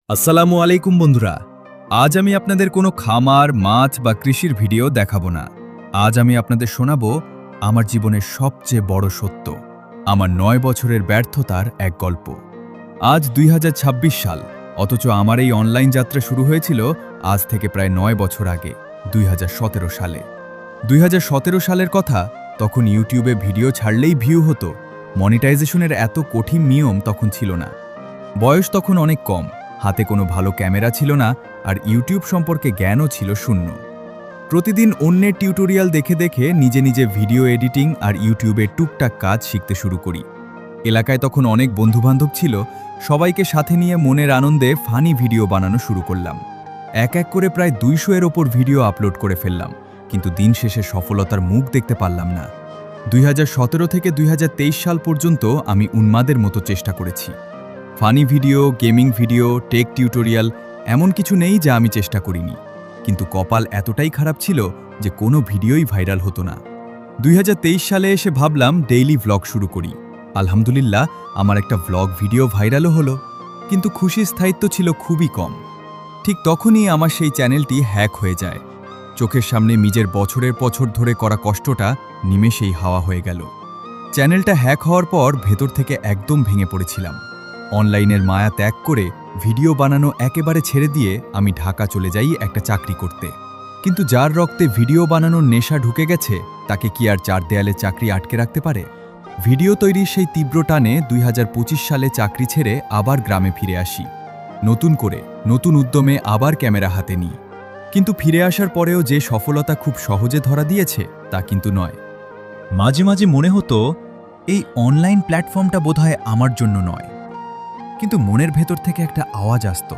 আসসালামু আলাইকুম বন্ধুরা। আজ আমি আপনাদের কোনো খামার, মাছ বা কৃষির ভিডিও দেখাবো না। আজ আমি আপনাদের শোনাবো আমার জীবনের সবচেয়ে বড় সত্য, আমার ৯ বছরের ব্যর্থতার এক গল্প। আজ ২০২৬ সাল, অথচ আমার এই অনলাইন যাত্রা শুরু হয়েছিল আজ থেকে প্রায় ৯ বছর আগে, ২০১৭ সালে। ২০১৭ সালের কথা, তখন ইউটিউবে ভিডিও ছাড়লেই ভিউ হতো। মনিটাইজেশনের এত কঠিন নিয়ম তখন ছিল না। বয়স তখন অনেক কম, হাতে কোনো ভালো ক্যামেরা ছিল না, আর ইউটিউব সম্পর্কে জ্ঞানও ছিল শূন্য। প্রতিদিন অন্যের টিউটোরিয়াল দেখে দেখে নিজে নিজে ভিডিও এডিটিং আর ইউটিউবের টুকটাক কাজ শিখতে শুরু করি। এলাকায় তখন অনেক বন্ধুবান্ধব ছিল, সবাইকে সাথে নিয়ে মনের আনন্দে ফানি ভিডিও বানানো শুরু করলাম। এক এক করে প্রায় ২০০-এর ওপর ভিডিও আপলোড করে ফেললাম, কিন্তু দিন শেষে সফলতার মুখ দেখতে পারলাম না। ২০১৭ থেকে ২০২৩ সাল পর্যন্ত আমি উন্মাদের মতো চেষ্টা করেছি। Funny video, gaming video, tech tutorial, এমন কিছু নেই যা আমি চেষ্টা করিনি। কিন্তু কপাল এতটাই খারাপ ছিল যে কোনো ভিডিওই ভাইরাল হতো না। ২০২৩ সালে এসে ভাবলাম ডেইলি ভ্লগ শুরু করি। আলহামদুলিল্লাহ, আমার একটা ভ্লগ ভিডিও ভাইরালও হলো, কিন্তু খুশির স্থায়িত্ব ছিল খুবই কম। ঠিক তখনই আমার সেই চ্যানেলটি হ্যাক হয়ে যায়। চোখের সামনে নিজের বছরের বছর ধরে করা কষ্টটা নিমেষেই হাওয়া হয়ে গেল। চ্যানেলটা হ্যাক হওয়ার পর ভেতর থেকে একদম ভেঙে পড়েছিলাম। অনলাইনের মায়া ত্যাগ করে ভিডিও বানানো একেবারে ছেড়ে দিয়ে আমি ঢাকা চলে যাই একটা চাকরি করতে। কিন্তু যার রক্তে ভিডিও বানানোর নেশা ঢুকে গেছে, তাকে কি আর চার দেয়ালে চাকরি আটকে রাখতে পারে? ভিডিও তৈরির সেই তীব্র টানে ২০২৫ সালে চাকরি ছেড়ে আবার গ্রামে ফিরে আসি। নতুন করে, নতুন উদ্যমে আবার ক্যামেরা হাতে নিই। কিন্তু ফিরে আসার পরেও যে সফলতা খুব সহজে ধরা দিয়েছে তা কিন্তু নয়। মাঝে মাঝে মনে হতো এই অনলাইন প্ল্যাটফর্মটা বোধহয় আমার জন্য নয়। কিন্তু মনের ভেতর থেকে একটা আওয়াজ আসতো,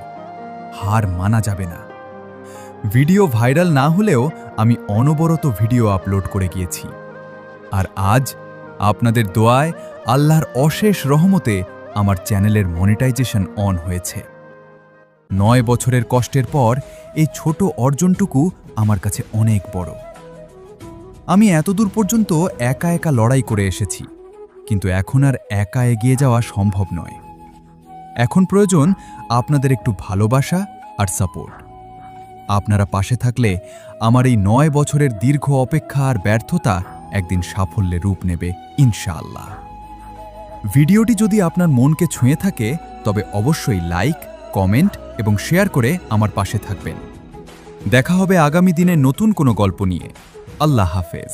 হার মানা যাবে না। ভিডিও ভাইরাল না হলেও আমি অনবরত ভিডিও আপলোড করে গিয়েছি। আর আজ আপনাদের দোয়ায়, আল্লাহর অশেষ রহমতে আমার চ্যানেলের মনিটাইজেশন অন হয়েছে। ৯ বছরের কষ্টের পর এই ছোট অর্জনটুকু আমার কাছে অনেক বড়। আমি এতদূর পর্যন্ত একা একা লড়াই করে এসেছি, কিন্তু এখন আর একা এগিয়ে যাওয়া সম্ভব নয়। এখন প্রয়োজন আপনাদের একটু ভালোবাসা আর সাপোর্ট। আপনারা পাশে থাকলে আমার এই ৯ বছরের দীর্ঘ অপেক্ষা আর ব্যর্থতা একদিন সাফল্যে রূপ নেবে ইনশাআল্লাহ। ভিডিওটি যদি আপনার মনকে ছুঁয়ে থাকে, তবে অবশ্যই লাইক, কমেন্ট এবং শেয়ার করে আমার পাশে থাকবেন। দেখা হবে আগামী দিনে নতুন কোনো গল্প নিয়ে। আল্লাহ হাফেজ।